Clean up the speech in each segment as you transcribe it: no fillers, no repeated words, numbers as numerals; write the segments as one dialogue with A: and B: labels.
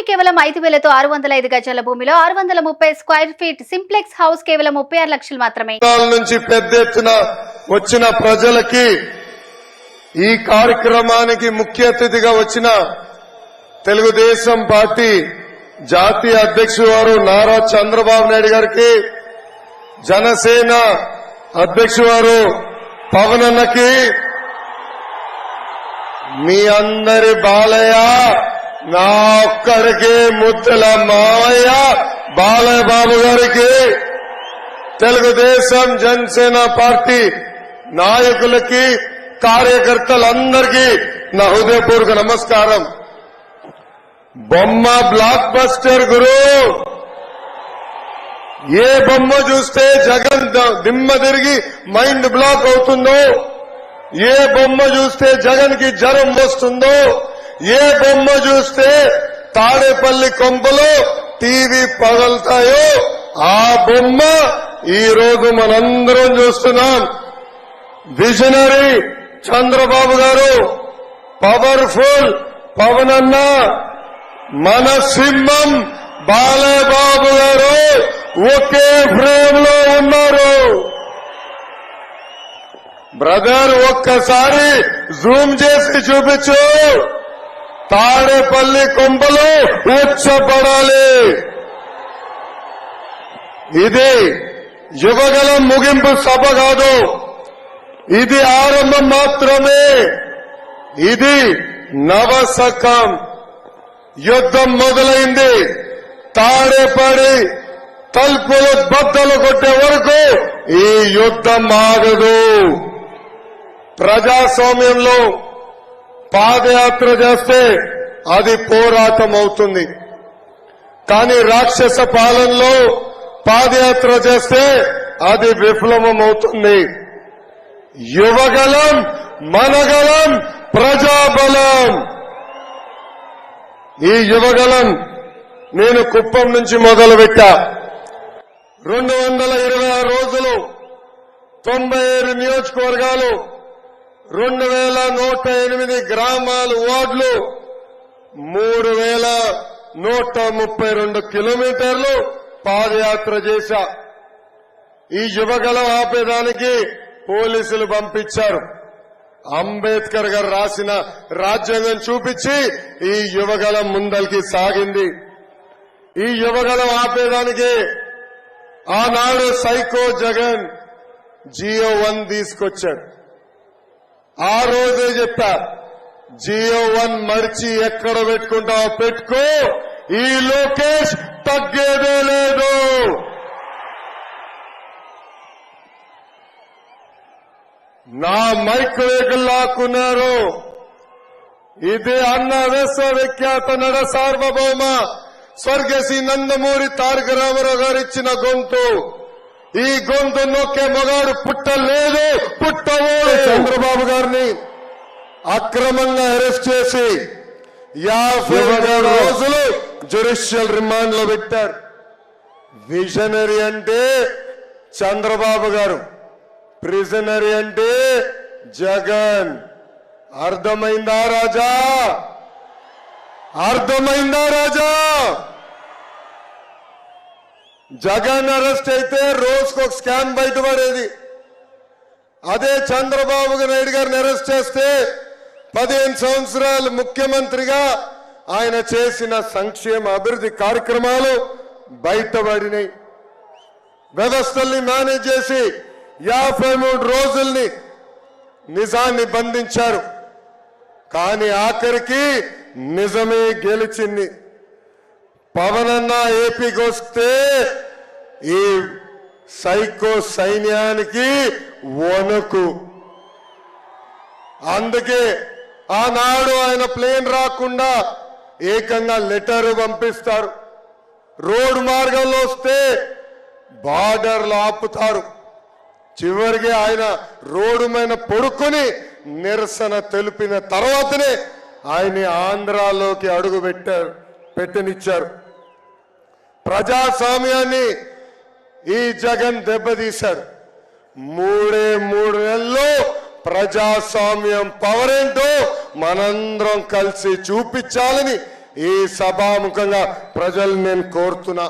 A: కేవలం 5,000తో 605 గజాల భూమిలో 630 స్క్వేర్ ఫీట్ సింప్లెక్స్ హౌస్ కేవలం 36 లక్షలు మాత్రమే.
B: నుంచి పెద్ద ఎత్తున వచ్చిన ప్రజలకి ఈ కార్యక్రమానికి ముఖ్య అతిథిగా వచ్చిన తెలుగుదేశం పార్టీ జాతీయ అధ్యక్షుడు వారు నారా చంద్రబాబు నాయుడు గారికి, జనసేన అధ్యక్షుడు వారు పవన్ అన్నకి, మీ అందరి బాలయ్య, నా ఒక్కడికి ముద్దల మావయ్య బాలయ్య బాబు గారికి, తెలుగుదేశం జనసేన పార్టీ నాయకులకి, కార్యకర్తలందరికీ నా హృదయపూర్వక నమస్కారం. బొమ్మ బ్లాక్ బస్టర్ గురు. ఏ బొమ్మ చూస్తే జగన్ దిమ్మ తిరిగి మైండ్ బ్లాక్ అవుతుందో, ఏ బొమ్మ చూస్తే జగన్ కి జ్వరం వస్తుందో, ఏ బొమ్మ చూస్తే తాడేపల్లి కొంపలో టీవీ పగలుతాయో ఆ బొమ్మ ఈ రోజు మనందరం చూస్తున్నాం. విజనరీ చంద్రబాబు గారు, పవర్ఫుల్ పవన్ అన్న, మన సింహం బాలయ్య బాబు గారు ఒకే ఫ్రేమ్ లో ఉన్నారు. బ్రదర్ ఒక్కసారి జూమ్ చేసి చూపించు. తాడేపల్లి కొంపలు ఉచ్చపడాలి. ఇది యువగలం ముగింపు సభ కాదు, ఇది ఆరంభం మాత్రమే. ఇది నవశకం. యుద్ధం మొదలైంది. తాడేపడి తలుపులు బద్దలు కొట్టే వరకు ఈ యుద్ధం ఆగదు. ప్రజాస్వామ్యంలో పాదయాత్ర చేస్తే అది పోరాటం అవుతుంది. కానీ రాక్షస పాలనలో పాదయాత్ర చేస్తే అది విఫలమవుతుంది. యువగలం, మనగలం, ప్రజాబలం. ఈ యువగలం నేను కుప్పం నుంచి మొదలుపెట్టా. 226 రోజులు, 97 నియోజకవర్గాలు, 2108 గ్రామాలు, వార్డులు, 3132 కిలోమీటర్లు పాదయాత్ర చేశా. ఈ యువగలం ఆపేదానికి పోలీసులు పంపించారు. అంబేద్కర్ గారు రాసిన రాజ్యాంగం చూపించి ఈ యువగలం ముందరికి సాగింది. ఈ యువగలం ఆపేదానికి ఆనాడు సైకో జగన్ జియో 1 తీసుకొచ్చాడు. ఆ రోజే చెప్పా, జియో 1 మరిచి ఎక్కడ పెట్టుకుంటావో పెట్టుకో, ఈ లోకేష్ తగ్గేదే లేదు. నా మైక్ వేగులు లాక్కున్నారు. ఇది అన్న విశ్వవిఖ్యాత నడ సార్వభౌమ స్వర్గశ్రీ నందమూరి తారక రామారావు గారు ఇచ్చిన గొంతు. ఈ గొంతు నొక్కే మొగాడు పుట్టలేదు, పుట్టవోడు. చంద్రబాబు గారిని అక్రమంగా అరెస్ట్ చేసి 57 రోజులు జ్యుడిషియల్ రిమాండ్ లో పెట్టారు. విజనరీ అంటే చంద్రబాబు గారు, ప్రిజనరీ అంటే జగన్. అర్థమైందా రాజా? అర్థమైందా రాజా? జగన్ అరెస్ట్ అయితే రోజుకు ఒక స్కామ్ బయటపడేది. అదే చంద్రబాబు నాయుడు గారిని అరెస్ట్ చేస్తే 15 సంవత్సరాలు ముఖ్యమంత్రిగా ఆయన చేసిన సంక్షేమ అభివృద్ధి కార్యక్రమాలు బయటపడినాయి. వ్యవస్థల్ని మేనేజ్ చేసి 53 రోజుల్ని నిజాన్ని బంధించారు. కానీ ఆఖరికి నిజమే గెలిచింది. పవన్ అన్న ఏపీకి వస్తే ఈ సైకో సైన్యానికి వణుకు. అందుకే ఆనాడు ఆయన ప్లేన్ రాకుండా ఏకంగా లెటర్ పంపిస్తారు. రోడ్డు మార్గంలో వస్తే బార్డర్లు ఆపుతారు. చివరికి ఆయన రోడ్డు మీద పడుకొని నిరసన తెలిపిన తర్వాతనే ఆయన్ని ఆంధ్రాలోకి అడుగు పెట్టనిచ్చారు. ప్రజాస్వామ్యాన్ని ఈ జగన్ దెబ్బతీశారు. 3 నెలల్లో ప్రజాస్వామ్యం పవర్ ఏంటో మనందరం కలిసి చూపించాలని ఈ సభాముఖంగా ప్రజలు నేను కోరుతున్నా.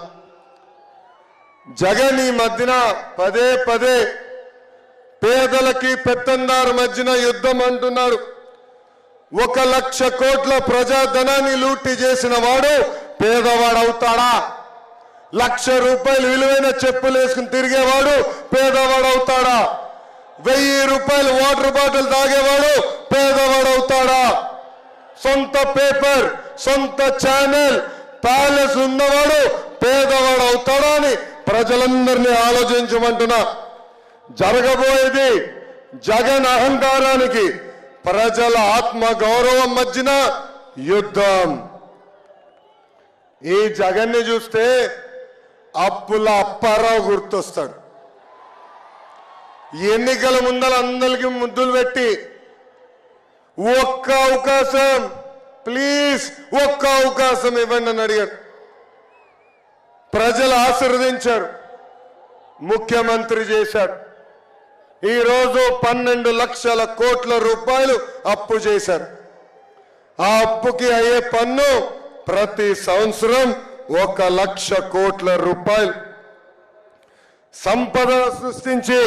B: జగన్ ఈ మధ్యన పదే పదే పేదలకి పెత్తందారు మధ్యన యుద్ధం అంటున్నాడు. 1,00,000 కోట్ల ప్రజాధనాన్ని లూటీ చేసిన వాడు పేదవాడు అవుతాడా? 1,00,000 రూపాయలు విలువైన చెప్పులు వేసుకుని తిరిగేవాడు పేదవాడు అవుతాడా? 1,000 రూపాయలు వాటర్ బాటిల్ తాగేవాడు పేదవాడు అవుతాడా? సొంత పేపర్, సొంత ఛానల్, ప్యాలెస్ ఉన్నవాడు పేదవాడు అవుతాడా అని ప్రజలందరినీ ఆలోచించమంటున్నా. జరగబోయేది జగన్ అహంకారానికి ప్రజల ఆత్మ గౌరవం మధ్యన యుద్ధం. ఈ జగన్ని చూస్తే అప్పుల అప్పారావు గుర్తొస్తాడు. ఎన్నికల ముందర అందరికి ముద్దులు పెట్టి ఒక్క అవకాశం ప్లీజ్, ఒక్క అవకాశం ఇవ్వండి అని అడిగాడు. ప్రజలు ఆశీర్వదించారు, ముఖ్యమంత్రి చేశాడు. ఈరోజు 12 లక్షల కోట్ల రూపాయలు అప్పు చేశారు. ఆ అప్పుకి అయ్యే పన్ను ప్రతి సంవత్సరం 1,00,000 కోట్ల రూపాయలు. సంపద సృష్టించి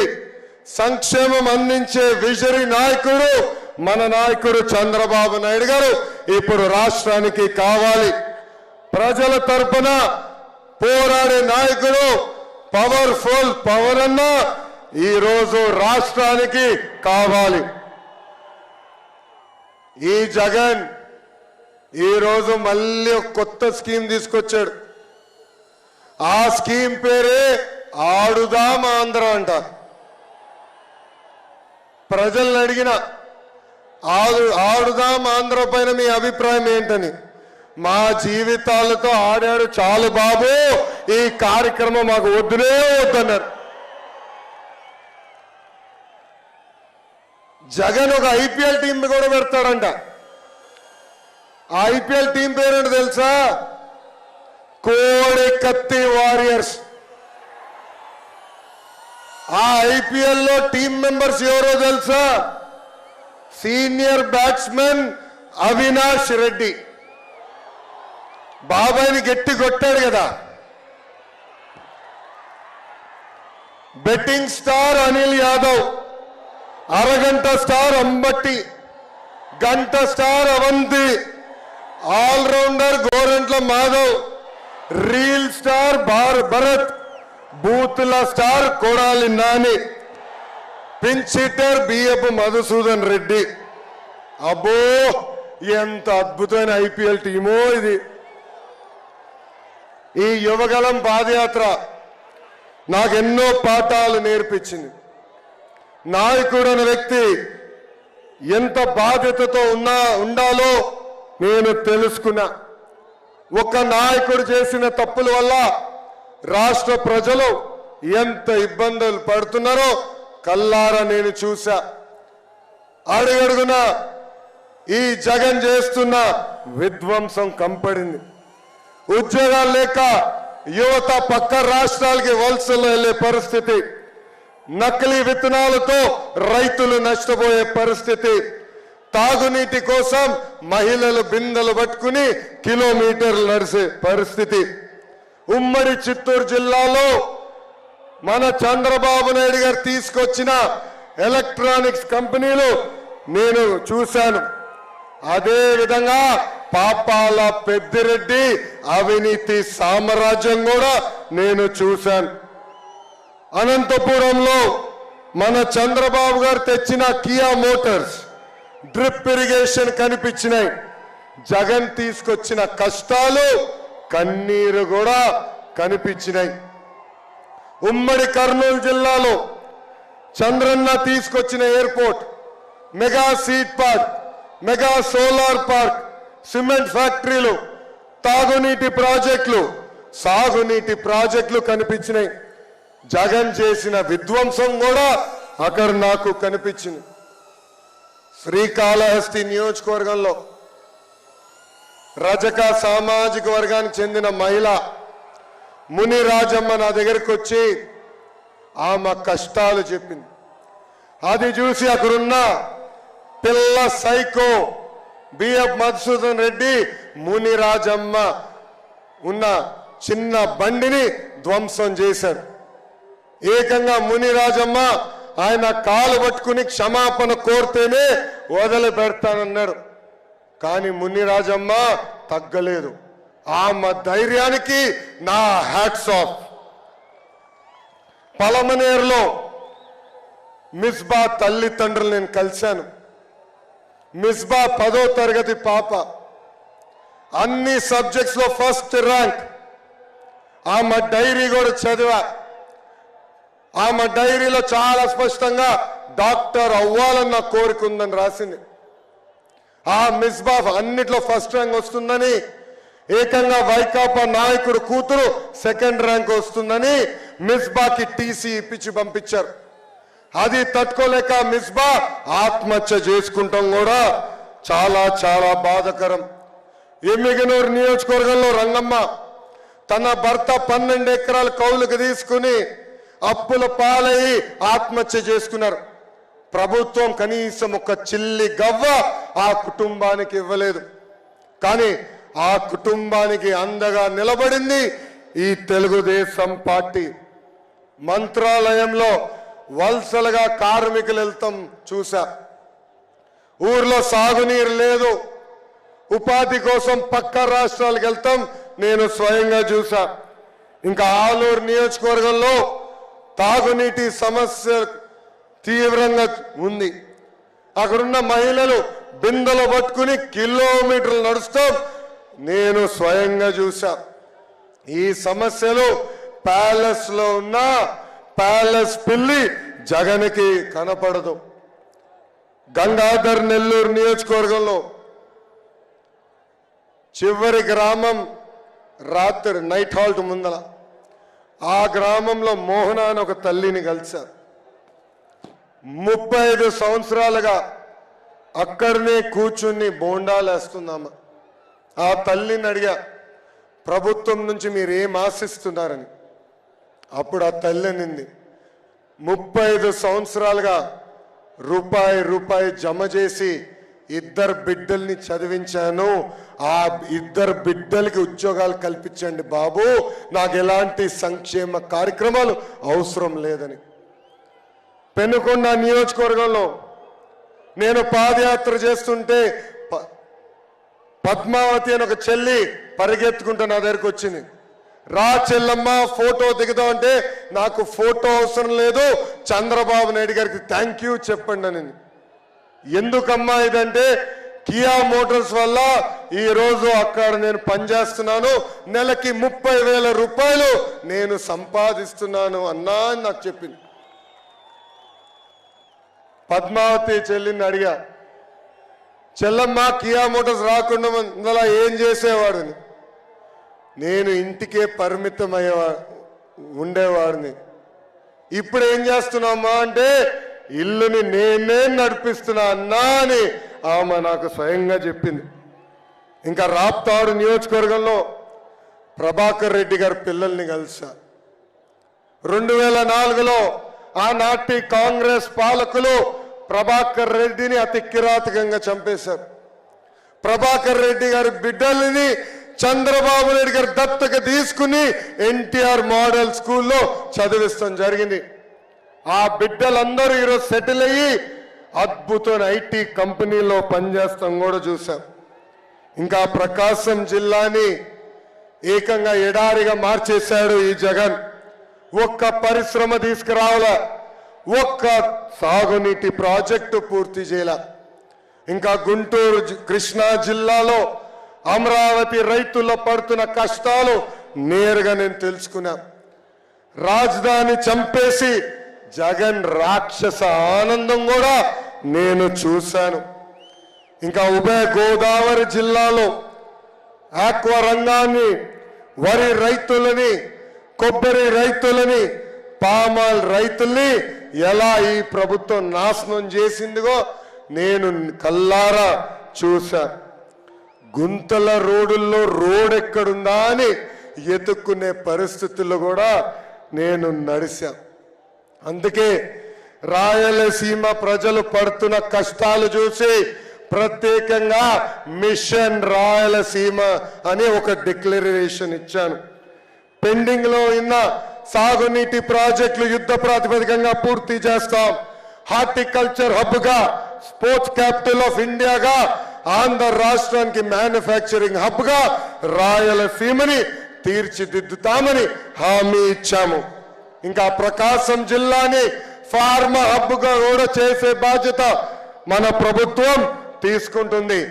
B: సంక్షేమం అందించే విజరీ నాయకుడు మన నాయకుడు చంద్రబాబు నాయుడు గారు ఇప్పుడు రాష్ట్రానికి కావాలి. ప్రజల తరపున పోరాడే నాయకుడు పవర్ఫుల్ పవర్ అన్న ఈరోజు రాష్ట్రానికి కావాలి. ఈ జగన్ ఈరోజు మళ్ళీ ఒక కొత్త స్కీమ్ తీసుకొచ్చాడు. ఆ స్కీమ్ పేరే ఆడుదాం ఆంధ్ర అంట. ప్రజల్ని అడిగిన ఆడుదాం ఆంధ్ర పైన మీ అభిప్రాయం ఏంటని. మా జీవితాలతో ఆడాడు చాలు బాబు, ఈ కార్యక్రమం మాకు వద్దునే వద్దన్నారు. జగన్ ఒక ఐపీఎల్ టీం కూడా పెడతాడంట. ఆ ఐపీఎల్ టీం పేరేంటో తెలుసా? కోడి కత్తి వారియర్స్. ఆ ఐపీఎల్ లో టీం మెంబర్స్ ఎవరో తెలుసా? Senior batsmen Avinash Reddy. బాబాయిని గట్టి కొట్టాడు కదా. బెట్టింగ్ స్టార్ అనిల్ యాదవ్, అరగంట స్టార్ అంబట్టి, గంట star Avanthi, allrounder Gorantla Madhav, reel star Bharat, బూతుల star Kodali Nani, pinch hitter Biyyapu Madhusudan Reddy. అబ్బో, ఎంత అద్భుతమైన ఐపీఎల్ టీమో ఇది. ఈ యువగలం పాదయాత్ర నాకెన్నో పాఠాలు నేర్పించింది. నాయకుడు అనే వ్యక్తి ఎంత బాధ్యతతో ఉండాలో నేను తెలుసుకున్నా. ఒక నాయకుడు చేసిన తప్పుల వల్ల రాష్ట్ర ప్రజలు ఎంత ఇబ్బందులు పడుతున్నారో కల్లారా నేను చూసా. అడుగడుగున ఈ జగన్ చేస్తున్న విధ్వంసం కంపడింది. ఉద్యోగాలు లేక యువత పక్క రాష్ట్రాలకి వలసలు వెళ్లే పరిస్థితి, నకిలీ విత్తనాలతో రైతులు నష్టపోయే పరిస్థితి, తాగునీటి కోసం మహిళలు బిందెలు పట్టుకుని కిలోమీటర్లు నడిచే పరిస్థితి. ఉమ్మడి చిత్తూరు జిల్లాలో మన చంద్రబాబు నాయుడు గారు తీసుకొచ్చిన ఎలక్ట్రానిక్స్ కంపెనీలు నేను చూశాను. అదే విధంగా పాపాల పెద్దిరెడ్డి అవినీతి సామ్రాజ్యం కూడా నేను చూశాను. అనంతపురంలో మన చంద్రబాబు గారు తెచ్చిన కియా మోటార్స్ డ్రిప్ ఇరిగేషన్ కనిపించినాయి. జగన్ తీసుకొచ్చిన కష్టాలు కన్నీరు కూడా కనిపించినాయి. ఉమ్మడి కర్నూలు జిల్లాలో చంద్రన్న తీసుకొచ్చిన airport, mega seed park, mega solar park, cement ఫ్యాక్టరీలు, తాగునీటి ప్రాజెక్టులు, సాగునీటి ప్రాజెక్టులు కనిపించినాయి. జగన్ చేసిన విధ్వంసం కూడా అక్కడ నాకు కనిపించింది. శ్రీకాళహస్తి నియోజకవర్గంలో రజక సామాజిక వర్గానికి చెందిన మహిళ ముని రాజమ్మ నా దగ్గరికి వచ్చి ఆమె కష్టాలు చెప్పింది. అది చూసి అక్కడున్న పిల్ల సైకో బిఎఫ్ మధుసూదన్ రెడ్డి మునిరాజమ్మ ఉన్న చిన్న బండిని ధ్వంసం చేశారు. ఏకంగా మునిరాజమ్మ ఆయన కాలు పట్టుకుని క్షమాపణ కోరితేనే వదిలిపెడతానన్నాడు. కానీ మునిరాజమ్మ తగ్గలేదు. ఆమె ధైర్యానికి నా హ్యాట్స్ ఆఫ్. పలమనేరులో మిస్బా తల్లిదండ్రులు నేను కలిశాను. మిస్బా 10వ తరగతి పాప, అన్ని సబ్జెక్ట్స్ లో ఫస్ట్ ర్యాంక్. ఆమె డైరీ కూడా చదివా. ఆమె డైరీలో చాలా స్పష్టంగా డాక్టర్ అవ్వాలన్న కోరిక ఉందని రాసింది. ఆ మిస్బా అన్నిట్లో ఫస్ట్ ర్యాంక్ వస్తుందని, ఏకంగా వైకాపా నాయకుడు కూతురు సెకండ్ ర్యాంక్ వస్తుందని మిస్బాకి టీసీ ఇప్పించి పంపించారు. అది తట్టుకోలేక మిస్బా ఆత్మహత్య చేసుకుంటాం కూడా చాలా చాలా బాధకరం. ఎమ్మిగనూరు నియోజకవర్గంలో రంగమ్మ తన భర్త 12 ఎకరాల కౌలుకు తీసుకుని అప్పుల పాలయ్యి ఆత్మహత్య చేసుకున్నారు. ప్రభుత్వం కనీసం ఒక చిల్లి గవ్వ ఆ కుటుంబానికి ఇవ్వలేదు. కానీ ఆ కుటుంబానికి అండగా నిలబడింది ఈ తెలుగుదేశం పార్టీ. మంత్రాలయంలో వలసలుగా కార్మికులు వెళ్తాం చూసా. ఊర్లో సాగునీరు లేదు, ఉపాధి కోసం పక్క రాష్ట్రాలకు వెళ్తాం నేను స్వయంగా చూసా. ఇంకా ఆలూరు నియోజకవర్గంలో తాగునీటి సమస్య తీవ్రంగా ఉంది. అక్కడున్న మహిళలు బిందెలు పట్టుకుని కిలోమీటర్లు నడుస్తాం నేను స్వయంగా చూసా. ఈ సమస్యలు ప్యాలెస్ లో ఉన్న ప్యాలెస్ పిల్లి జగన్కి కనపడదు. గంగాధర్ నెల్లూరు నియోజకవర్గంలో చివరి గ్రామం రాత్రి నైట్ హాల్ట్ ముందల ఆ గ్రామంలో మోహన అని ఒక తల్లిని కలిసా. 35 సంవత్సరాలుగా అక్కడనే కూర్చుని బోండాలేస్తున్నామా. ఆ తల్లిని అడిగా, ప్రభుత్వం నుంచి మీరు ఏం ఆశిస్తున్నారని. అప్పుడు ఆ తల్లి అనింది, 35 సంవత్సరాలుగా రూపాయి జమ చేసి 2 బిడ్డల్ని చదివించాను. ఆ 2 బిడ్డలకి ఉద్యోగాలు కల్పించండి బాబు, నాకు ఎలాంటి సంక్షేమ కార్యక్రమాలు అవసరం లేదని. పెనుకొండ నియోజకవర్గంలో నేను పాదయాత్ర చేస్తుంటే పద్మావతి అని ఒక చెల్లి పరిగెత్తుకుంటూ నా దగ్గరికి వచ్చింది. రా చెల్లమ్మ ఫోటో దిగుదాం అంటే, నాకు ఫోటో అవసరం లేదు, చంద్రబాబు నాయుడు గారికి థ్యాంక్ యూ చెప్పండి అని. ఎందుకమ్మా ఇదంటే, కియా మోటార్స్ వల్ల ఈ రోజు అక్కడ నేను పనిచేస్తున్నాను, నెలకి 30,000 రూపాయలు నేను సంపాదిస్తున్నాను అన్నా అని నాకు చెప్పింది. పద్మావతి చెల్లిని అడిగా, చెల్లమ్మ కియా మోటార్స్ రాకుండా ఇందులో ఏం చేసేవాడిని. నేను ఇంటికే పరిమితం ఉండేవాడిని. ఇప్పుడు ఏం చేస్తున్నామా అంటే, ఇల్లుని నేనే నడిపిస్తున్నా అన్నా అని ఆమె నాకు స్వయంగా చెప్పింది. ఇంకా రాప్తాడు నియోజకవర్గంలో ప్రభాకర్ రెడ్డి గారి పిల్లల్ని కలిసా. 2004లో ఆనాటి కాంగ్రెస్ పాలకులు ప్రభాకర్ రెడ్డిని అతి కిరాతకంగా చంపేశారు. ప్రభాకర్ రెడ్డి గారి బిడ్డల్ని చంద్రబాబు నాయుడు గారు దత్తక తీసుకుని ఎన్టీఆర్ మోడల్ స్కూల్లో చదివిస్తాం జరిగింది. ఆ బిడ్డలందరూ ఈరోజు సెటిల్ అయ్యి అద్భుతమైన ఐటీ కంపెనీలో పనిచేస్తాం కూడా చూసాం. ఇంకా ప్రకాశం జిల్లాని ఏకంగా ఎడారిగా మార్చేశాడు ఈ జగన్. ఒక్క పరిశ్రమ తీసుకురావాలా, ఒక్క సాగునీటి ప్రాజెక్టు పూర్తి చేయాల. ఇంకా గుంటూరు కృష్ణా జిల్లాలో అమరావతి రైతుల్లో పడుతున్న కష్టాలు నేరుగా నేను తెలుసుకున్నా. రాజధాని చంపేసి జగన్ రాక్షస ఆనందం కూడా నేను చూశాను. ఇంకా ఉభయ గోదావరి జిల్లాలో ఆక్వా రంగాన్ని, వరి రైతులని, కొబ్బరి రైతులని, పామాయిల్ రైతుల్ని ఎలా ఈ ప్రభుత్వం నాశనం చేసిందిగో నేను కల్లారా చూశా. గుంతల రోడ్డుల్లో రోడ్ ఎక్కడుందా అని ఎత్తుక్కునే పరిస్థితుల్లో కూడా నేను నడిచా. అందుకే రాయలసీమ ప్రజలు పడుతున్న కష్టాలు చూసి ప్రత్యేకంగా మిషన్ రాయలసీమ అని ఒక డిక్లరేషన్ ఇచ్చాను. పెండింగ్ లో ఉన్న సాగునీటి ప్రాజెక్టులు యుద్ధ ప్రాతిపదికంగా పూర్తి చేస్తాం. హార్టికల్చర్ హబ్ గా, స్పోర్ట్స్ క్యాపిటల్ ఆఫ్ ఇండియాగా, ఆంధ్ర రాష్ట్రానికి మ్యానుఫ్యాక్చరింగ్ హబ్ గా రాయలసీమని తీర్చిదిద్దుతామని హామీ ఇచ్చాము. ఇంకా ప్రకాశం జిల్లాని ఫార్మా హబ్ గా కూడా చేసే బాధ్యత మన ప్రభుత్వం తీసుకుంటుంది.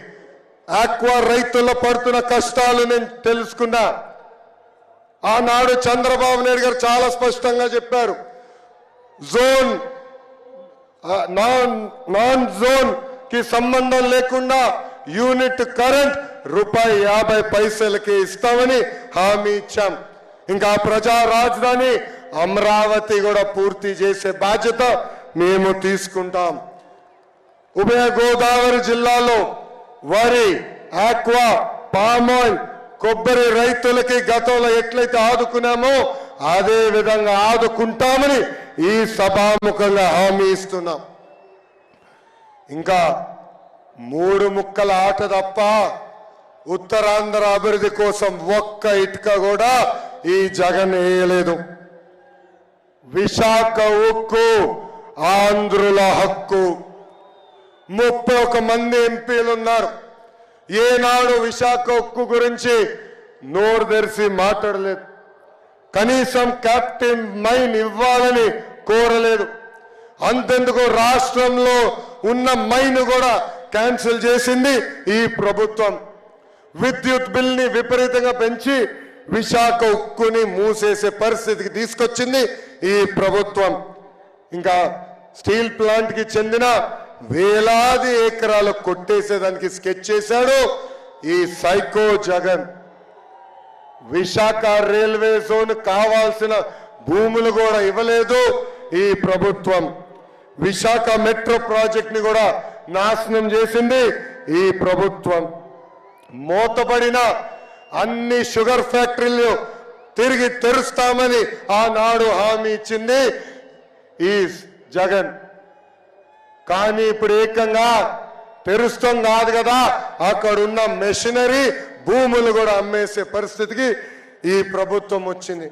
B: ఆక్వా రైతుల పడుతున్న కష్టాలు నేను తెలుసుకున్నా. ఆనాడు చంద్రబాబు నాయుడు గారు చాలా స్పష్టంగా చెప్పారు, జోన్ నాన్ జోన్ కి సంబంధం లేకుండా యూనిట్ కరెంట్ ₹50 ఇస్తామని హామీ ఇచ్చాం. ఇంకా ప్రజా రాజధాని అమరావతి కూడా పూర్తి చేసే బాధ్యత మేము తీసుకుంటాం. ఉభయ గోదావరి జిల్లాలో వరి, ఆక్వా, పామాయిల్, కొబ్బరి రైతులకి గతంలో ఎట్లయితే ఆదుకున్నామో అదే విధంగా ఆదుకుంటామని ఈ సభాముఖంగా హామీ ఇస్తున్నాం. ఇంకా 3 ముక్కల ఆట తప్ప ఉత్తరాంధ్ర అభివృద్ధి కోసం ఒక్క ఇటుక కూడా ఈ జగన్ వేయలేదు. విశాఖ ఉక్కు ఆంధ్రుల హక్కు. 31 మంది ఎంపీలు ఉన్నారు. ఏనాడు విశాఖ ఉక్కు గురించి నోరు తెరిచి మాట్లాడలేదు. కనీసం క్యాప్టెన్ మైన్ ఇవ్వాలని కోరలేదు. అంతెందుకు రాష్ట్రంలో ఉన్న మైన్ కూడా క్యాన్సిల్ చేసింది ఈ ప్రభుత్వం. విద్యుత్ బిల్ని విపరీతంగా పెంచి విశాఖ ఉక్కుని మూసేసే పరిస్థితికి తీసుకొచ్చింది ఈ ప్రభుత్వం. ఇంకా స్టీల్ ప్లాంట్ కి చెందిన వేలాది ఎకరాలు కొట్టేసేదానికి స్కెచ్ చేశాడు ఈ psycho Jagan. Visakha railway zone కావాల్సిన భూములు కూడా ఇవ్వలేదు ఈ ప్రభుత్వం. విశాఖ మెట్రో ప్రాజెక్ట్ ని కూడా నాశనం చేసింది ఈ ప్రభుత్వం. మూతపడిన అన్ని షుగర్ ఫ్యాక్టరీలు తిరిగి తెరుస్తామని ఆనాడు హామీ ఇచ్చింది ఈ జగన్. కానీ ఇప్పుడు ఏకంగా తెరుస్తాం కాదు కదా, అక్కడున్న మెషినరీ భూములు కూడా అమ్మేసే పరిస్థితికి ఈ ప్రభుత్వం వచ్చింది.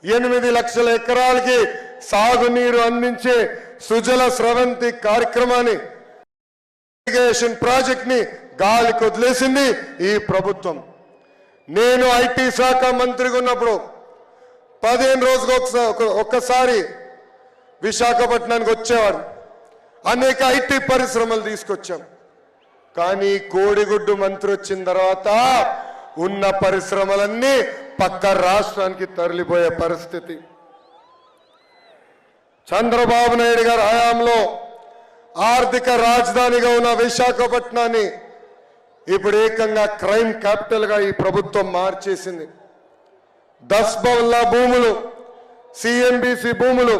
B: 8 లక్షల ఎకరాలకి సాగునీరు అందించే సుజల స్రవంతి కార్యక్రమాన్ని, ఇరిగేషన్ ప్రాజెక్ట్ ని గాలికి వదిలేసింది ఈ ప్రభుత్వం. నేను ఐటీ శాఖ మంత్రిగా ఉన్నప్పుడు 15 రోజులకు ఒక్కసారి విశాఖపట్నానికి వచ్చేవాడు. అనేక ఐటీ పరిశ్రమలు తీసుకొచ్చాం. కానీ కోడిగుడ్డు మంత్రి వచ్చిన తర్వాత ఉన్న పరిశ్రమలన్నీ పక్క రాష్ట్రానికి తరలిపోయే పరిస్థితి. చంద్రబాబు నాయుడు గారి హయాంలో ఆర్థిక రాజధానిగా ఉన్న విశాఖపట్నాన్ని ఇప్పుడు ఏకంగా క్రైమ్ క్యాపిటల్ గా ఈ ప్రభుత్వం మార్చేసింది. దస్బౌల్లా భూములు, సిఎంబిసి భూములు,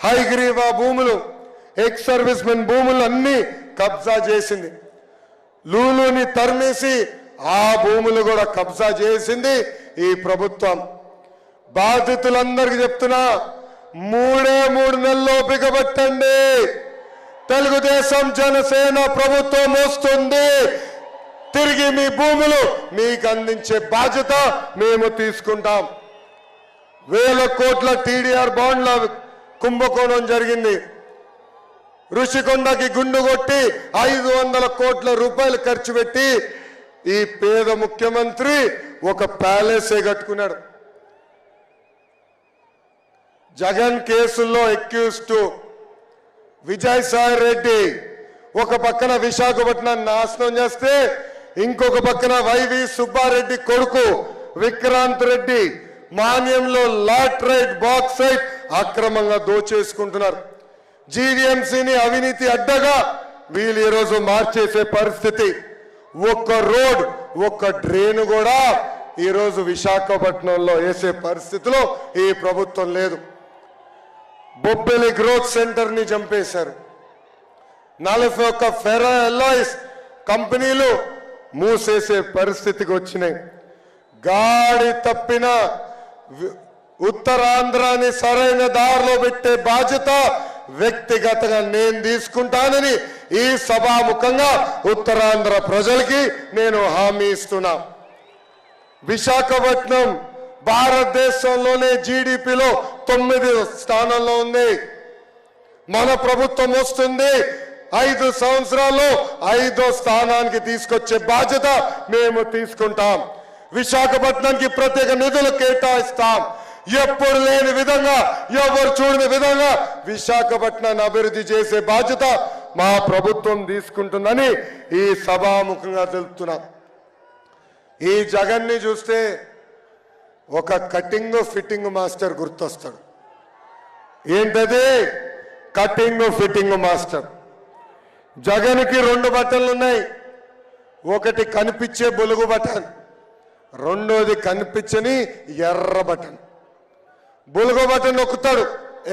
B: హైగ్రీవా భూములు, ఎక్స్ సర్వీస్ మెన్ భూములు అన్ని కబ్జా చేసింది. లూలుని తరిమేసి ఆ భూములు కూడా కబ్జా చేసింది ఈ ప్రభుత్వం. బాధితులందరికీ చెప్తున్నా, 3 నెలల్లో బిగబట్టండి. తెలుగుదేశం జనసేన ప్రభుత్వం వస్తుంది. తిరిగి మీ భూములు మీకు అందించే బాధ్యత మేము తీసుకుంటాం. 1000 కోట్ల టీడీఆర్ బాండ్ల కుంభకోణం జరిగింది. ఋషికొండకి గుండు కొట్టి 500 కోట్ల రూపాయలు ఖర్చు పెట్టి ఈ పేద ముఖ్యమంత్రి ఒక ప్యాలెసే కట్టుకున్నాడు. జగన్ కేసుల్లో అక్యూజ్డ్ విజయసాయి రెడ్డి ఒక పక్కన విశాఖపట్నాన్ని నాశనం చేస్తే, ఇంకొక పక్కన వైవి సుబ్బారెడ్డి కొడుకు విక్రాంత్ రెడ్డి మాన్యంలో లాట్రైట్ బాక్సైట్ అక్రమంగా దోచేసుకుంటున్నారు. జీవీఎంసీని అవినీతి అడ్డగా వీళ్ళు ఈరోజు మార్చేసే పరిస్థితి. ఒక్క రోడ్, ఒక్క డ్రైన్ కూడా ఈరోజు విశాఖపట్నంలో వేసే పరిస్థితిలో ఈ ప్రభుత్వం లేదు. బొబ్బిలి గ్రోత్ సెంటర్ ని చంపేశారు. 41 ఫెర్రో ఎల్లాయిస్ కంపెనీలు మూసేసే పరిస్థితికి వచ్చినాయి. గాడి తప్పిన ఉత్తరాంధ్రాన్ని సరైన దారిలో పెట్టే బాధ్యత వ్యక్తిగతంగా నేను తీసుకుంటానని ఈ సభాముఖంగా ఉత్తరాంధ్ర ప్రజలకి నేను హామీ ఇస్తున్నా. విశాఖపట్నం భారతదేశంలోనే జీడిపిలో 9వ స్థానంలో ఉంది. మన ప్రభుత్వం వస్తుంది 5 సంవత్సరాల్లో 5వ స్థానానికి తీసుకొచ్చే బాధ్యత మేము తీసుకుంటాం. విశాఖపట్నానికి ప్రత్యేక నిధులు కేటాయిస్తాం. ఎప్పుడు లేని విధంగా, ఎవరు చూడని విధంగా విశాఖపట్నాన్ని అభివృద్ధి చేసే బాధ్యత మా ప్రభుత్వం తీసుకుంటుందని ఈ సభాముఖంగా తెలుపుతున్నాం. ఈ జగన్ని చూస్తే ఒక కటింగ్ ఫిట్టింగ్ మాస్టర్ గుర్తొస్తాడు. ఏంటది? Cutting fitting master. జగన్కి 2 బటన్లు ఉన్నాయి. ఒకటి కనిపించే బొలుగు బటన్, రెండోది కనిపించని ఎర్ర బటన్. బొలుగు బటన్ నొక్కుతాడు,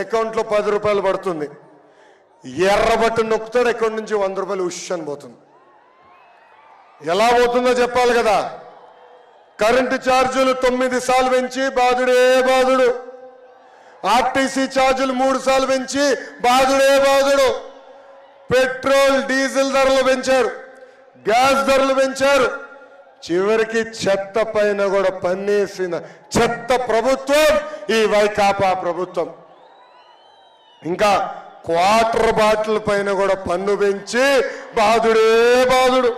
B: అకౌంట్లో 10 రూపాయలు పడుతుంది. ఎర్ర బటన్ నొక్కుతాడు, అకౌంట్ నుంచి 100 రూపాయలు ఉష్ అని పోతుంది. ఎలా పోతుందో చెప్పాలి కదా. కరెంటు ఛార్జీలు 9 సార్లు పెంచి బాధుడే బాధుడు. ఆర్టీసీ ఛార్జీలు 3 సార్లు పెంచి బాధుడే బాధుడు. పెట్రోల్ డీజిల్ ధరలు పెంచారు, గ్యాస్ ధరలు పెంచారు. చివరికి చెత్త పైన కూడా పన్నేసిన చెత్త ప్రభుత్వం ఈ వైకాపా ప్రభుత్వం. ఇంకా క్వార్టర్ బాటిల్ పైన కూడా పన్ను పెంచి బాధుడే బాధుడు.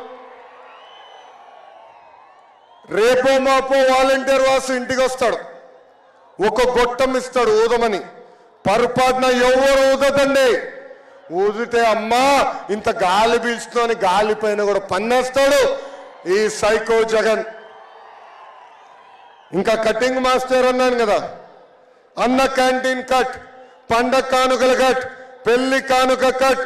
B: రేపో మాపో వాలంటీర్ వాసు ఇంటికి వస్తాడు, ఒక గొట్టం ఇస్తాడు ఊదమని. పొరపాటున ఎవరు ఊదదండి. ఊదితే అమ్మా ఇంత గాలి పీల్చుకొని గాలి పైన కూడా పన్నేస్తాడు ఈ సైకో జగన్. ఇంకా కటింగ్ మాస్టర్ అన్నాను కదా, అన్న క్యాంటీన్ కట్, పండగ కానుకల కట్, పెళ్లి కానుక కట్,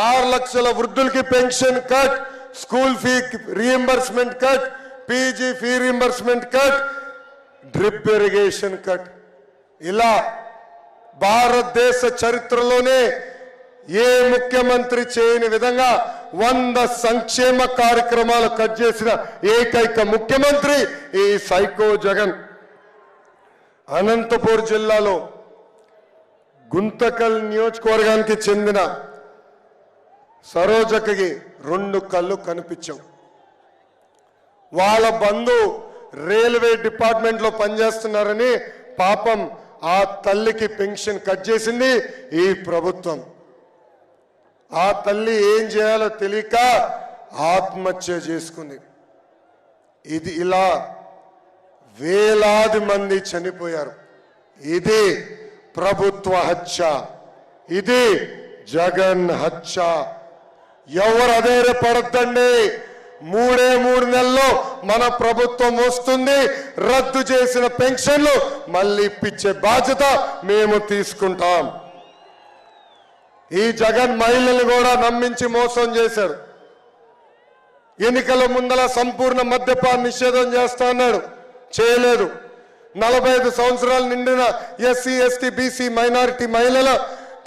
B: 6 లక్షల వృద్ధులకి pension cut, school fee reimbursement cut, PG fee reimbursement cut, drip irrigation cut. ఇలా భారతదేశ చరిత్రలోనే ఏ ముఖ్యమంత్రి చేయని విధంగా 100 సంక్షేమ కార్యక్రమాలు కట్ చేసిన ఏకైక ముఖ్యమంత్రి ఈ సైకో జగన్. అనంతపూర్ జిల్లాలో గుంతకల్ నియోజకవర్గానికి చెందిన సరోజకి 2 కళ్ళు కనిపించవు. వాళ్ళ బంధు రైల్వే డిపార్ట్మెంట్లో పనిచేస్తున్నారని పాపం ఆ తల్లికి పెన్షన్ కట్ చేసింది ఈ ప్రభుత్వం. ఆ తల్లి ఏం చేయాలో తెలియక ఆత్మహత్య చేసుకుంది. ఇది ఇలా వేలాది మంది చనిపోయారు. ఇది ప్రభుత్వ హత్య, ఇది జగన్ హత్య. ఎవరు అధైర్యపడద్దండి. 3 నెలల్లో మన ప్రభుత్వం వస్తుంది. రద్దు చేసిన పెన్షన్లు మళ్ళీ ఇప్పించే బాధ్యత మేము తీసుకుంటాం. ఈ జగన్ మహిళల్ని కూడా నమ్మించి మోసం చేశాడు. ఎన్నికల ముందల సంపూర్ణ మద్యపాన నిషేధం చేస్తా అన్నాడు, చేయలేదు. 45 సంవత్సరాలు నిండిన ఎస్సీ ఎస్టీ బీసీ మైనారిటీ మహిళల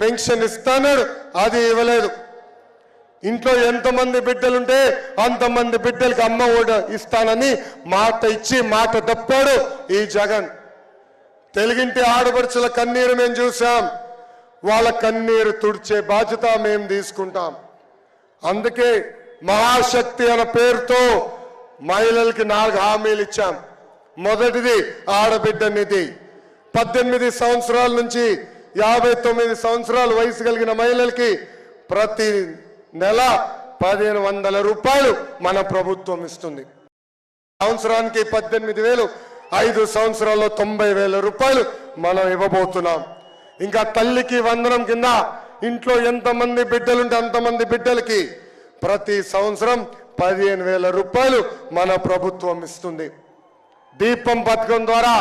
B: పెన్షన్ ఇస్తాన్నాడు, అది ఇవ్వలేదు. ఇంట్లో ఎంతమంది బిడ్డలుంటే అంతమంది బిడ్డలకి అమ్మ ఒడి ఇస్తానని మాట ఇచ్చి మాట తప్పాడు ఈ జగన్. తెలుగింటి ఆడపడుచుల కన్నీరు మేము చూసాం. వాళ్ళ కన్నీరు తుడిచే బాధ్యత మేము తీసుకుంటాం. అందుకే మహాశక్తి అనే పేరుతో మహిళలకి 4 హామీలు ఇచ్చాం. మొదటిది ఆడబిడ్డ నిధి. 18 సంవత్సరాల నుంచి 59 సంవత్సరాల వయసు కలిగిన మహిళలకి ప్రతి నెల 1500 రూపాయలు మన ప్రభుత్వం ఇస్తుంది. సంవత్సరానికి 18,000, 5 సంవత్సరాల్లో 90,000 రూపాయలు మనం ఇవ్వబోతున్నాం. ఇంకా తల్లికి వందనం కింద ఇంట్లో ఎంతమంది బిడ్డలుంటే అంతమంది బిడ్డలకి ప్రతి సంవత్సరం 15,000 రూపాయలు మన ప్రభుత్వం ఇస్తుంది. దీపం పథకం ద్వారా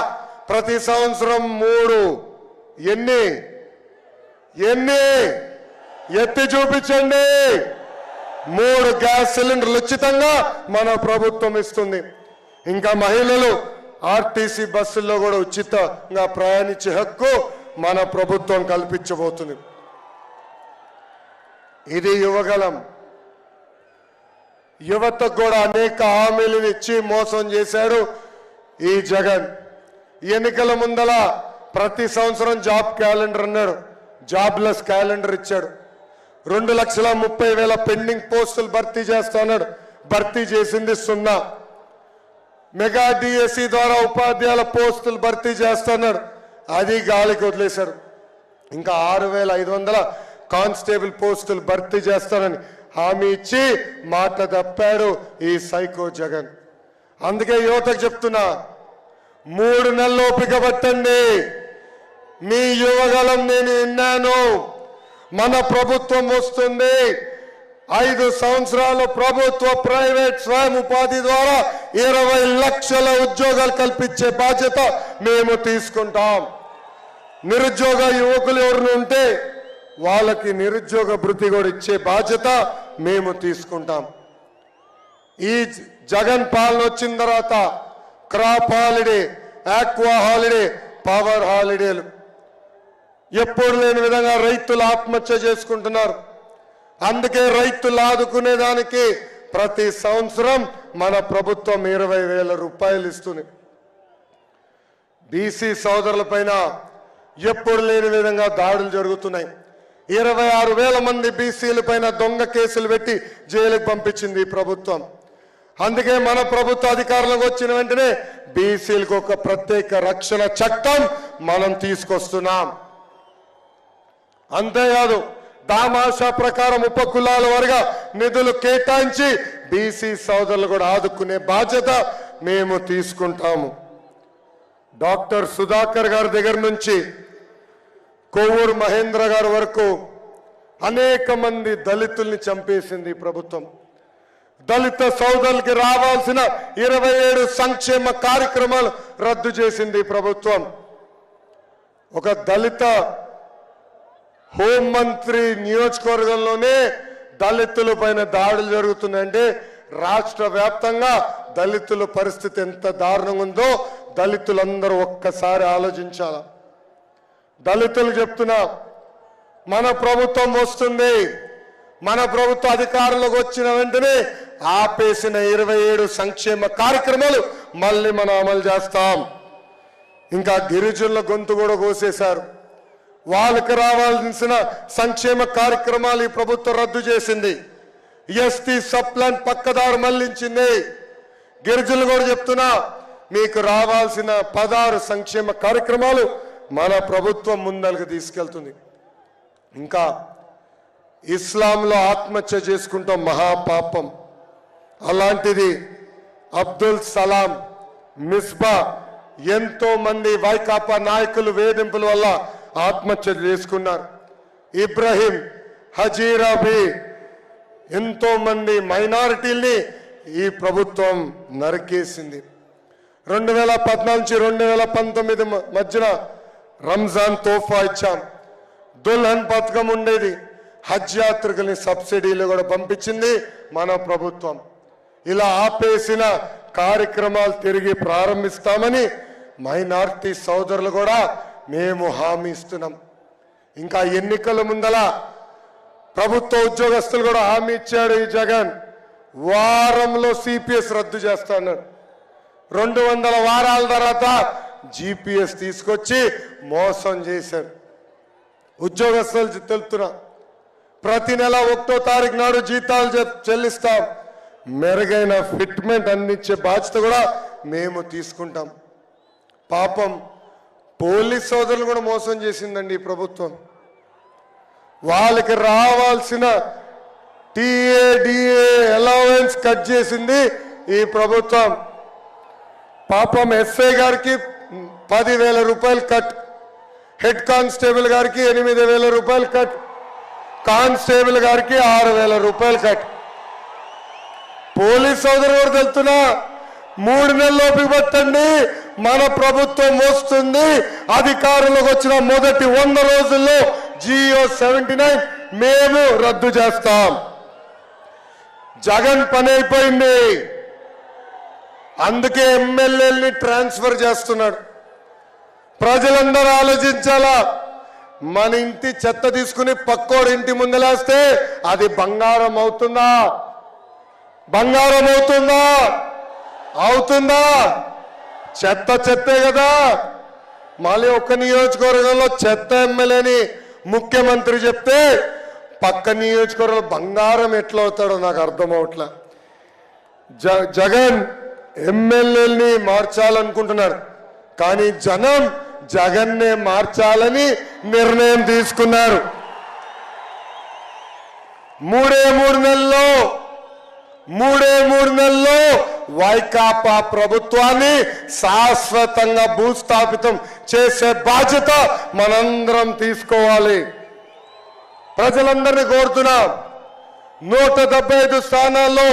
B: ప్రతి సంవత్సరం 3 ఎన్ని ఎత్తి చూపించండి 3 గ్యాస్ సిలిండర్లు ఉచితంగా మన ప్రభుత్వం ఇస్తుంది. ఇంకా మహిళలు ఆర్టీసీ బస్సుల్లో కూడా ఉచితంగా ప్రయాణించే హక్కు మన ప్రభుత్వం కల్పించబోతుంది. ఇది యువగలం. యువతకు కూడా అనేక హామీలు ఇచ్చి మోసం చేశాడు ఈ జగన్. ఎన్నికల ముందల ప్రతి సంవత్సరం జాబ్ క్యాలెండర్ అన్నాడు, జాబ్లెస్ క్యాలెండర్ ఇచ్చాడు. 2,30,000 పెండింగ్ పోస్టులు భర్తీ చేస్తున్నాడు. భర్తీ చేసింది 0. మెగా డిఎస్సి ద్వారా ఉపాధ్యాయుల పోస్టులు భర్తీ చేస్తున్నాడు. అది గాలికి వదిలేశారు. ఇంకా 6,500 కానిస్టేబుల్ పోస్టులు భర్తీ చేస్తానని హామీ ఇచ్చి మాట తప్పాడు ఈ సైకో జగన్. అందుకే యువతకు చెప్తున్నా, 3 నెలలు ఓపిక పట్టండి. మీ యువగలం నేను విన్నాను. మన ప్రభుత్వం వస్తుంది. 5 సంవత్సరాలు ప్రభుత్వ ప్రైవేట్ స్వయం ఉపాధి ద్వారా 20 లక్షల ఉద్యోగాలు కల్పించే బాధ్యత మేము తీసుకుంటాం. నిరుద్యోగ యువకులు ఎవరు ఉంటే వాళ్ళకి నిరుద్యోగ భృతి కూడా ఇచ్చే బాధ్యత మేము తీసుకుంటాం. ఈ జగన్ పాలన వచ్చిన తర్వాత crop holiday, aqua holiday, power హాలిడేలు ఎప్పుడు లేని విధంగా రైతులు ఆత్మహత్య చేసుకుంటున్నారు. అందుకే రైతులు ఆదుకునేదానికి ప్రతి సంవత్సరం మన ప్రభుత్వం 20,000 రూపాయలు ఇస్తుంది. బీసీ సోదరుల పైన ఎప్పుడు లేని విధంగా దాడులు జరుగుతున్నాయి. 26,000 మంది బీసీల పైన దొంగ కేసులు పెట్టి జైలుకు పంపించింది ఈ ప్రభుత్వం. అందుకే మన ప్రభుత్వ అధికారంలోకి వచ్చిన వెంటనే బీసీలకు ఒక ప్రత్యేక రక్షణ చట్టం మనం తీసుకొస్తున్నాం. అంతేకాదు, దామాషా ప్రకారం ఉపకులాల వారిగా నిధులు కేటాయించి బీసీ సోదరులు కూడా ఆదుకునే బాధ్యత మేము తీసుకుంటాము. డాక్టర్ సుధాకర్ గారి దగ్గర నుంచి కొవ్వూరు మహేంద్ర గారి వరకు అనేక మంది దళితుల్ని చంపేసింది ఈ ప్రభుత్వం. దళిత సోదరులకి రావాల్సిన 27 సంక్షేమ కార్యక్రమాలు రద్దు చేసింది ఈ ప్రభుత్వం. ఒక దళిత హోంమంత్రి నియోజకవర్గంలోనే దళితుల పైన దాడులు జరుగుతున్నాయంటే రాష్ట్ర వ్యాప్తంగా దళితుల పరిస్థితి ఎంత దారుణంగా ఉందో దళితులందరూ ఒక్కసారి ఆలోచించాల. దళితులు చెప్తున్నా, మన ప్రభుత్వం వస్తుంది. మన ప్రభుత్వ అధికారంలోకి వచ్చిన వెంటనే ఆపేసిన 27 సంక్షేమ కార్యక్రమాలు మళ్ళీ మనం అమలు చేస్తాం. ఇంకా గిరిజనుల గొంతు కూడా కోసేశారు. వాళ్ళకి రావాల్సిన సంక్షేమ కార్యక్రమాలు ఈ ప్రభుత్వం రద్దు చేసింది. ఎస్టీ సప్లాన్ పక్కదారు మళ్లించింది. గిరిజనులు కూడా చెప్తున్నా, మీకు రావాల్సిన 16 సంక్షేమ కార్యక్రమాలు మన ప్రభుత్వం ముందరకు తీసుకెళ్తుంది. ఇంకా ఇస్లాంలో ఆత్మహత్య చేసుకుంటాం మహాపాపం. అలాంటిది అబ్దుల్ సలాం, మిస్బా, ఎంతో మంది వైకాపా నాయకులు వేధింపుల వల్ల ఆత్మహత్య చేసుకున్నారు. ఇబ్రహీం, హజీరాబీ, ఎంతో మంది మైనారిటీల్ని ఈ ప్రభుత్వం నరికేసింది. 2014 నుంచి 2019 మధ్యన రంజాన్ తోఫా ఇచ్చాం. దుల్హన్ పథకం ఉండేది. హజ్ యాత్రికుల్ని సబ్సిడీలు కూడా పంపించింది మన ప్రభుత్వం. ఇలా ఆపేసిన కార్యక్రమాలు తిరిగి ప్రారంభిస్తామని మైనారిటీ సోదరులు కూడా మేము హామీ ఇస్తున్నాం. ఇంకా ఎన్నికల ముందల ప్రభుత్వ ఉద్యోగస్తులు కూడా హామీ ఇచ్చాడు ఈ జగన్. వారంలో సిపిఎస్ రద్దు చేస్తాడు. 200 వారాల తర్వాత జిపిఎస్ తీసుకొచ్చి మోసం చేశారు. ఉద్యోగస్తులు తెలుపుతున్నా, ప్రతి నెల 1వ తారీఖు నాడు జీతాలు చెల్లిస్తాం. మెరుగైన ఫిట్మెంట్ అందించే బాధ్యత కూడా మేము తీసుకుంటాం. పాపం పోలీస్ సోదరులు కూడా మోసం చేసిందండి ఈ ప్రభుత్వం. వాళ్ళకి రావాల్సిన టీఏ డిఏ అలవెన్స్ కట్ చేసింది ఈ ప్రభుత్వం. పాపం ఎస్ఐ గారికి 10,000 రూపాయలు కట్, హెడ్ కానిస్టేబుల్ గారికి 8,000 రూపాయలు కట్, కానిస్టేబుల్ గారికి 6,000 రూపాయలు కట్. పోలీస్ సోదరు కూడా తెలుతున్నా, 3 నెలలు ఓపిక పట్టండి, మన ప్రభుత్వం వస్తుంది. అధికారంలోకి వచ్చిన మొదటి 100 రోజుల్లో జియో 79 మేము రద్దు చేస్తాం. జగన్ పని అయిపోయింది. అందుకే ఎమ్మెల్యేల్ని ట్రాన్స్ఫర్ చేస్తున్నాడు. ప్రజలందరూ ఆలోచించాలా. మన ఇంటి చెత్త తీసుకుని పక్కోడి ఇంటి ముందలేస్తే అది బంగారం అవుతుందా? బంగారం అవుతుందా? అవుతుందా? చెత్త చెత్తే కదా. మళ్ళీ ఒక నియోజకవర్గంలో చెత్త ఎమ్మెల్యేని ముఖ్యమంత్రి చెప్తే పక్క నియోజకవర్గంలో బంగారం ఎట్లా అవుతాడో నాకు అర్థం అవట్లా. జగన్ ఎమ్మెల్యేని మార్చాలనుకుంటున్నారు, కానీ జనం జగన్నే మార్చాలని నిర్ణయం తీసుకున్నారు. మూడే మూడు నెలల్లో వైకాపా ప్రభుత్వాన్ని శాశ్వతంగా భూస్థాపితం చేసే బాధ్యత మనందరం తీసుకోవాలి. ప్రజలందరినీ కోరుతున్నాం, 175 స్థానాల్లో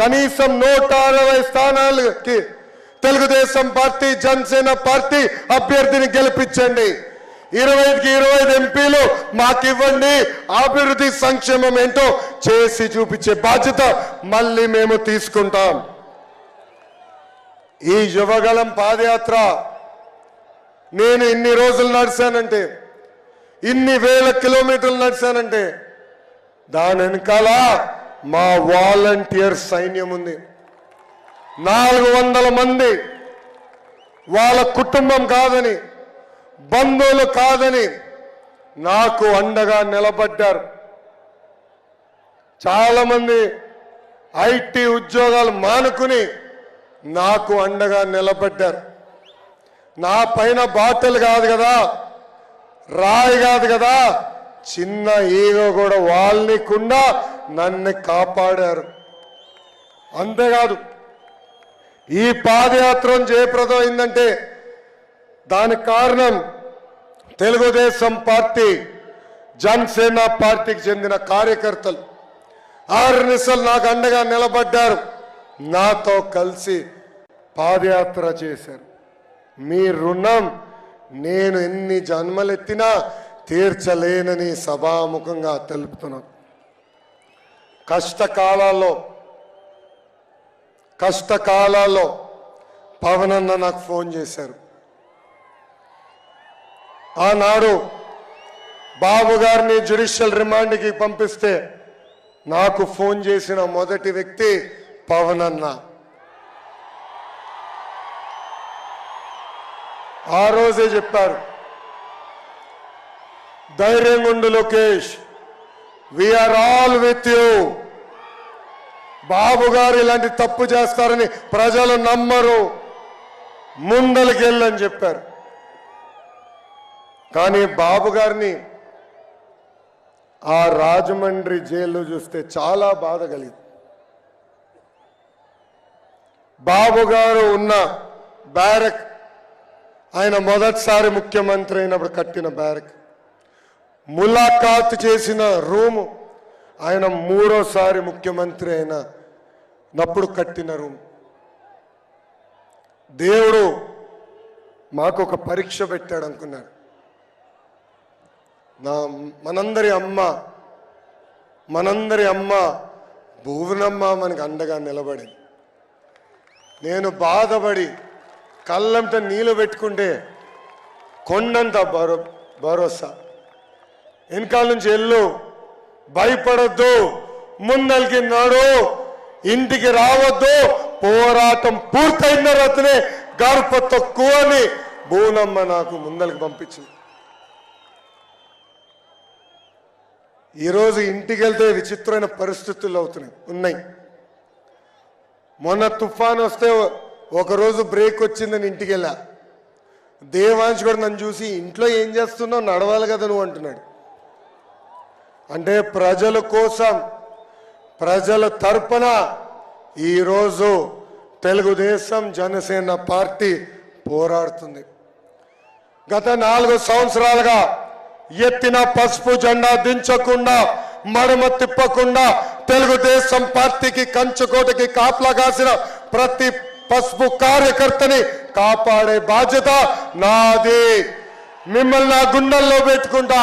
B: కనీసం 160 స్థానాలకి తెలుగుదేశం పార్టీ, జనసేన పార్టీ అభ్యర్థిని గెలిపించండి. 25కి 25 ఎంపీలు మాకివ్వండి. అభివృద్ధి సంక్షేమం ఏంటో చేసి చూపించే బాధ్యత మళ్ళీ మేము తీసుకుంటాం. ఈ యువగళం పాదయాత్ర నేను ఇన్ని రోజులు నడిచానంటే, ఇన్ని వేల కిలోమీటర్లు నడిచానంటే దాని వెనకాల మా వాలంటీర్ సైన్యం ఉంది. 400 మంది వాళ్ళ కుటుంబం కాదని, బంధువులు కాదని నాకు అండగా నిలబడ్డారు. చాలా మంది ఐటీ ఉద్యోగాలు మానుకుని నాకు అండగా నిలబడ్డారు. నా పైన బాటలు కాదు కదా, రాయి కాదు కదా, చిన్న ఈగో కూడా వాళ్ళనికుండా నన్ను కాపాడారు. అంతేకాదు, ఈ పాదయాత్ర జయప్రదం అయిందంటే దానికి కారణం తెలుగుదేశం పార్టీ, జనసేన పార్టీకి చెందిన కార్యకర్తలు ఆర్నిసలు నాకు అండగా నిలబడ్డారు, నాతో కలిసి పాదయాత్ర చేశారు. మీ రుణం నేను ఎన్ని జన్మలెత్తినా తీర్చలేనని సభాముఖంగా తెలుపుతున్నాను. కష్టకాలాల్లో పవన్ అన్న నాకు ఫోన్ చేశారు. ఆనాడు బాబు గారిని జ్యుడిషియల్ రిమాండ్కి పంపిస్తే నాకు ఫోన్ చేసిన మొదటి వ్యక్తి పవన్ అన్న. ఆ రోజే చెప్పారు, ధైర్యంగా ఉండు Lokesh, we're all with you. Babu garu ఇలాంటి తప్పు చేస్తారని ప్రజలు నమ్మరు, ముందలకి వెళ్ళని చెప్పారు. కానీ బాబు గారిని ఆ రాజమండ్రి జైల్లో చూస్తే చాలా బాధ కలిగింది. బాబు గారు ఉన్న బ్యారక్, ఆయన మొదటిసారి ముఖ్యమంత్రి అయినప్పుడు కట్టిన బ్యారక్, ములాఖాత్ చేసిన రూము ఆయన మూడోసారి ముఖ్యమంత్రి అయినప్పుడు కట్టిన రూమ్. దేవుడు మాకు ఒక పరీక్ష పెట్టాడు అనుకున్నాడు. మనందరి అమ్మ భువనమ్మ మనకు అండగా నిలబడింది. నేను బాధపడి కళ్ళంట నీళ్ళు పెట్టుకుంటే కొండంత భరోసా. వెనకాల నుంచి వెళ్ళు, భయపడొద్దు, ముందలికి నాడు, ఇంటికి రావద్దు, పోరాటం పూర్తయిన తర్వాతనే గడప తక్కువని భువనమ్మ నాకు ముందలికి పంపించింది. ఈరోజు ఇంటికి వెళ్తే విచిత్రమైన పరిస్థితులు ఉన్నాయి. మొన్న తుఫాన్ వస్తే ఒకరోజు బ్రేక్ వచ్చిందని ఇంటికి వెళ్ళా. దేవాంశ్ కూడా నన్ను చూసి ఇంట్లో ఏం చేస్తున్నావు, నడవాలి కదా నువ్వు అంటున్నాడు. అంటే ప్రజల కోసం, ప్రజల తరపున ఈరోజు తెలుగుదేశం జనసేన పార్టీ పోరాడుతుంది. గత 4 సంవత్సరాలుగా ఎత్తిన పసుపు జెండా దించకుండా, మడమ తిప్పకుండా తెలుగుదేశం పార్టీకి కంచుకోటకి కాపలా కాసిన ప్రతి పసుపు కార్యకర్తని కాపాడే బాధ్యత నాది. మిమ్మల్ని నా గుండెల్లో పెట్టుకుంటా.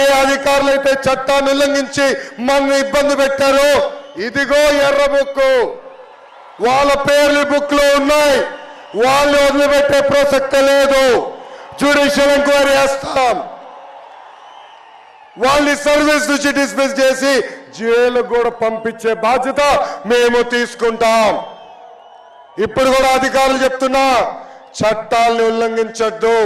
B: ఏ అధికారులు అయితే చట్టాన్ని ఉల్లంఘించి మన ఇబ్బంది పెట్టారో, ఇదిగో ఎర్ర బుక్కు, వాళ్ళ పేర్లు బుక్ లో ఉన్నాయి, వాళ్ళు వదిలిపెట్టే ప్రసక్తి లేదు. జ్యుడిషియల్ ఎంక్వైరీ చేస్తాం, వాళ్ళని సర్వీస్ నుంచి డిస్మిస్ చేసి జైలుకు కూడా పంపించే బాధ్యత మేము తీసుకుంటాం. ఇప్పుడు కూడా అధికారులు చెప్తున్నా, చట్టాలని ఉల్లంఘించొద్దు,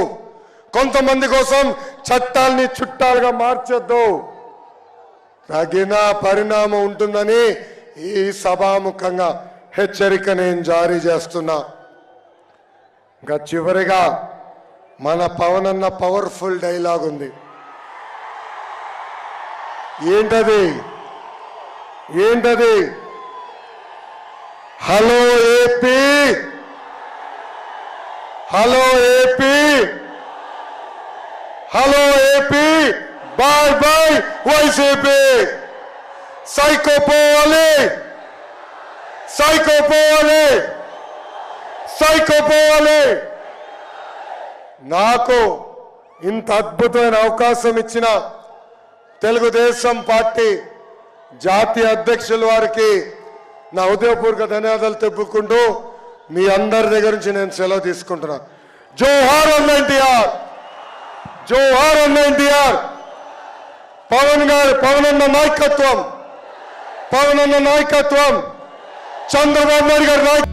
B: కొంతమంది కోసం చట్టాలని చుట్టాలుగా మార్చొద్దు. తగిన పరిణామం ఉంటుందని ఈ సభాముఖంగా హెచ్చరిక నేను జారీ చేస్తున్నా. ఇంకా చివరిగా మన పవన్ అన్న పవర్ఫుల్ డైలాగ్ ఉంది. ఏంటది? Hello AP, hello AP, hello AP, bye bye YCP. Psycho పోవాలి, సైకో పోవాలి, సైకో పోవాలి. నాకు ఇంత అద్భుతమైన అవకాశం ఇచ్చిన తెలుగుదేశం పార్టీ జాతీయ అధ్యక్షుల వారికి నా హృదయపూర్వక ధన్యవాదాలు తెలుపుకుంటూ మీ అందరి దగ్గర నుంచి నేను సెలవు తీసుకుంటున్నా. జోహార్ అన్న ఎన్టీఆర్, జోహార్ అన్న ఎన్టీఆర్. పవన్ అన్న నాయకత్వం, చంద్రబాబు నాయుడు గారి నాయకత్వం.